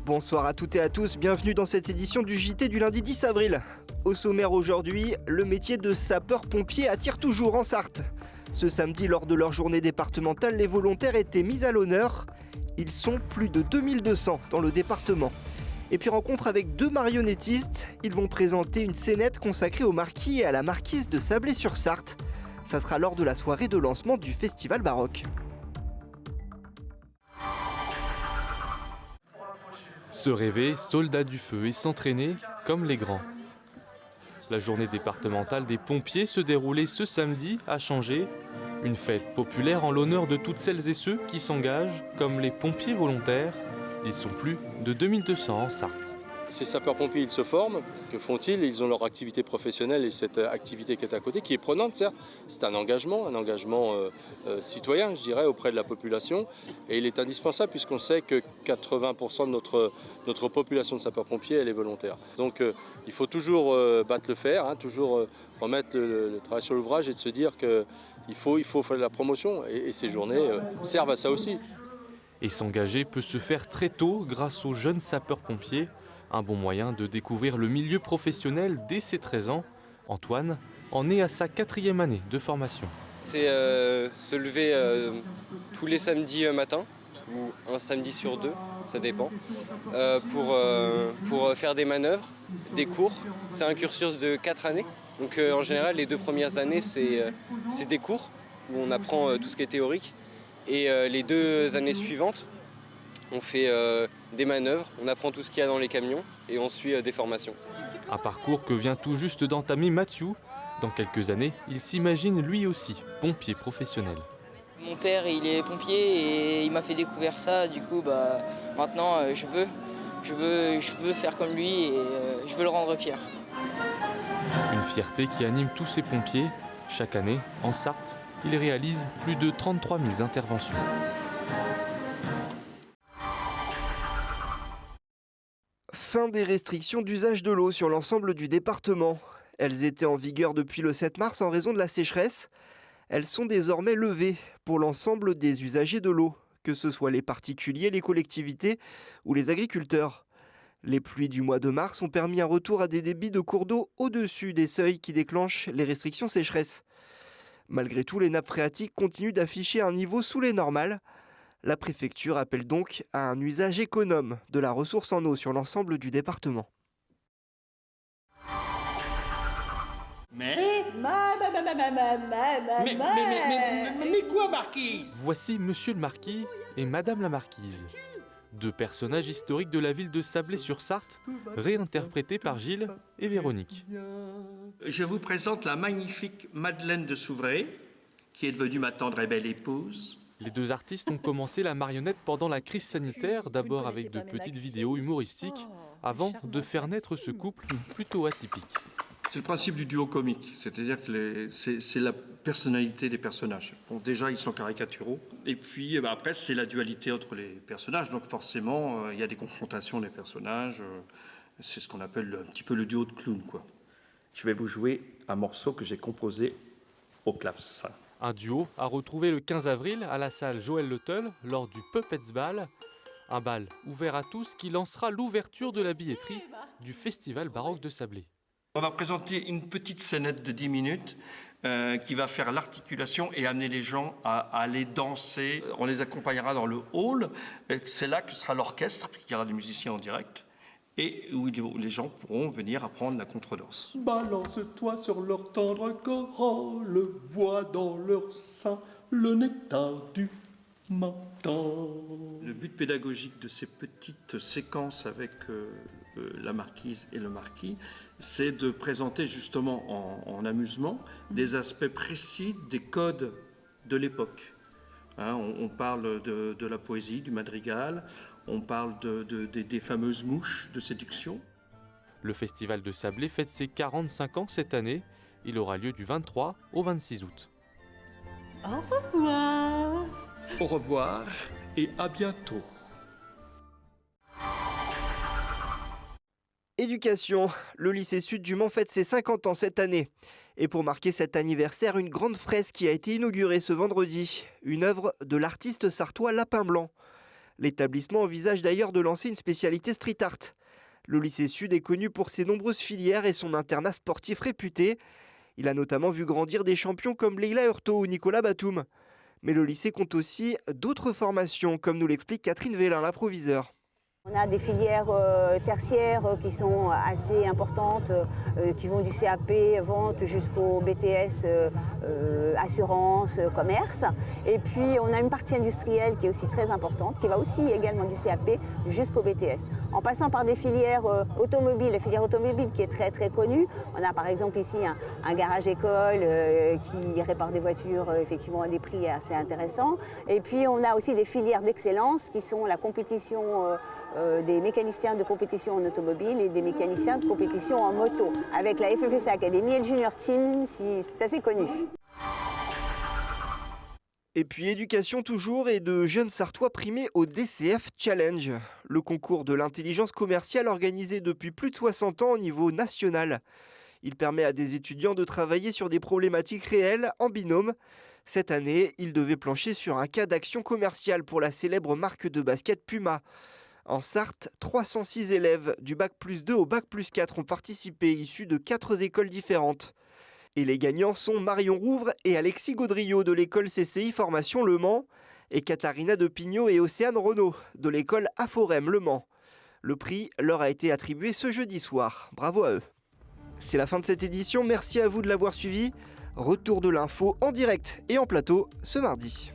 Bonsoir à toutes et à tous, bienvenue dans cette édition du JT du lundi 10 avril. Au sommaire aujourd'hui, le métier de sapeur-pompier attire toujours en Sarthe. Ce samedi, lors de leur journée départementale, les volontaires étaient mis à l'honneur. Ils sont plus de 2200 dans le département. Et puis rencontre avec deux marionnettistes, ils vont présenter une scénette consacrée au marquis et à la marquise de Sablé-sur-Sarthe. Ça sera lors de la soirée de lancement du festival baroque. Se rêver, soldat du feu et s'entraîner comme les grands. La journée départementale des pompiers se déroulait ce samedi à Changé. Une fête populaire en l'honneur de toutes celles et ceux qui s'engagent comme les pompiers volontaires. Ils sont plus de 2200 en Sarthe. Ces sapeurs-pompiers, ils se forment. Que font-ils? Ils ont leur activité professionnelle et cette activité qui est à côté, qui est prenante, certes. C'est un engagement citoyen, je dirais, auprès de la population. Et il est indispensable puisqu'on sait que 80% de notre population de sapeurs-pompiers, elle est volontaire. Donc il faut toujours battre le fer, toujours remettre le travail sur l'ouvrage et de se dire qu'il faut faire de la promotion. Et ces journées servent à ça aussi. Et s'engager peut se faire très tôt grâce aux jeunes sapeurs-pompiers. Un bon moyen de découvrir le milieu professionnel dès ses 13 ans. Antoine en est à sa 4e année de formation. C'est se lever tous les samedis matins, ou un samedi sur deux, ça dépend, pour faire des manœuvres, des cours. C'est un cursus de 4 années. Donc en général, les 2 premières années, c'est des cours où on apprend tout ce qui est théorique. Et les 2 années suivantes, on fait des manœuvres, on apprend tout ce qu'il y a dans les camions et on suit des formations. Un parcours que vient tout juste d'entamer Mathieu. Dans quelques années, il s'imagine lui aussi pompier professionnel. Mon père, il est pompier et il m'a fait découvrir ça. Du coup, maintenant, je veux faire comme lui et je veux le rendre fier. Une fierté qui anime tous ces pompiers. Chaque année, en Sarthe, il réalise plus de 33 000 interventions. Fin des restrictions d'usage de l'eau sur l'ensemble du département. Elles étaient en vigueur depuis le 7 mars en raison de la sécheresse. Elles sont désormais levées pour l'ensemble des usagers de l'eau, que ce soit les particuliers, les collectivités ou les agriculteurs. Les pluies du mois de mars ont permis un retour à des débits de cours d'eau au-dessus des seuils qui déclenchent les restrictions sécheresse. Malgré tout, les nappes phréatiques continuent d'afficher un niveau sous les normales. La préfecture appelle donc à un usage économe de la ressource en eau sur l'ensemble du département. Mais quoi, Marquis? Voici Monsieur le Marquis et Madame la Marquise. 2 personnages historiques de la ville de Sablé-sur-Sarthe, réinterprétés par Gilles et Véronique. Je vous présente la magnifique Madeleine de Souvray, qui est devenue ma tendre et belle épouse. Les 2 artistes ont commencé la marionnette pendant la crise sanitaire, d'abord avec de petites vidéos humoristiques, avant de faire naître ce couple plutôt atypique. C'est le principe du duo comique, c'est-à-dire que c'est la personnalité des personnages. Bon, déjà, ils sont caricaturaux, et puis après, c'est la dualité entre les personnages, donc forcément, il y a des confrontations des personnages, c'est ce qu'on appelle un petit peu le duo de clown, quoi. Je vais vous jouer un morceau que j'ai composé au clavecin. Un duo à retrouver le 15 avril à la salle Joël Luttel lors du Puppets Ball. Un bal ouvert à tous qui lancera l'ouverture de la billetterie du Festival baroque de Sablé. On va présenter une petite scénette de 10 minutes qui va faire l'articulation et amener les gens à aller danser. On les accompagnera dans le hall. C'est là que sera l'orchestre, puisqu'il y aura des musiciens en direct, et où les gens pourront venir apprendre la contredanse. Balance-toi sur leur tendre corolle, bois dans leur sein le nectar du matin. Le but pédagogique de ces petites séquences avec la marquise et le marquis, c'est de présenter justement en amusement des aspects précis des codes de l'époque. On parle de la poésie, du madrigal, on parle des fameuses mouches de séduction. Le Festival de Sablé fête ses 45 ans cette année. Il aura lieu du 23 au 26 août. Au revoir. Au revoir et à bientôt. Éducation, le lycée Sud du Mans fête ses 50 ans cette année. Et pour marquer cet anniversaire, une grande fresque qui a été inaugurée ce vendredi, une œuvre de l'artiste sartois Lapin Blanc. L'établissement envisage d'ailleurs de lancer une spécialité street art. Le lycée Sud est connu pour ses nombreuses filières et son internat sportif réputé. Il a notamment vu grandir des champions comme Leila Hurto ou Nicolas Batum. Mais le lycée compte aussi d'autres formations, comme nous l'explique Catherine Vélin, la proviseure. On a des filières tertiaires qui sont assez importantes, qui vont du CAP, vente, jusqu'au BTS, assurance, commerce. Et puis on a une partie industrielle qui est aussi très importante, qui va aussi également du CAP jusqu'au BTS. En passant par des filières automobiles, la filière automobile qui est très très connue. On a par exemple ici un garage-école qui répare des voitures effectivement à des prix assez intéressants. Et puis on a aussi des filières d'excellence qui sont la compétition des mécaniciens de compétition en automobile et des mécaniciens de compétition en moto. Avec la FFSA Academy et le Junior Team, c'est assez connu. Et puis éducation toujours et de jeunes Sartois primés au DCF Challenge, le concours de l'intelligence commerciale organisé depuis plus de 60 ans au niveau national. Il permet à des étudiants de travailler sur des problématiques réelles en binôme. Cette année, ils devaient plancher sur un cas d'action commerciale pour la célèbre marque de basket Puma. En Sarthe, 306 élèves du Bac+2 au Bac+4 ont participé, issus de 4 écoles différentes. Et les gagnants sont Marion Rouvre et Alexis Gaudriot de l'école CCI Formation Le Mans et Katharina de Pignot et Océane Renaud de l'école Aforem Le Mans. Le prix leur a été attribué ce jeudi soir. Bravo à eux. C'est la fin de cette édition, merci à vous de l'avoir suivi. Retour de l'info en direct et en plateau ce mardi.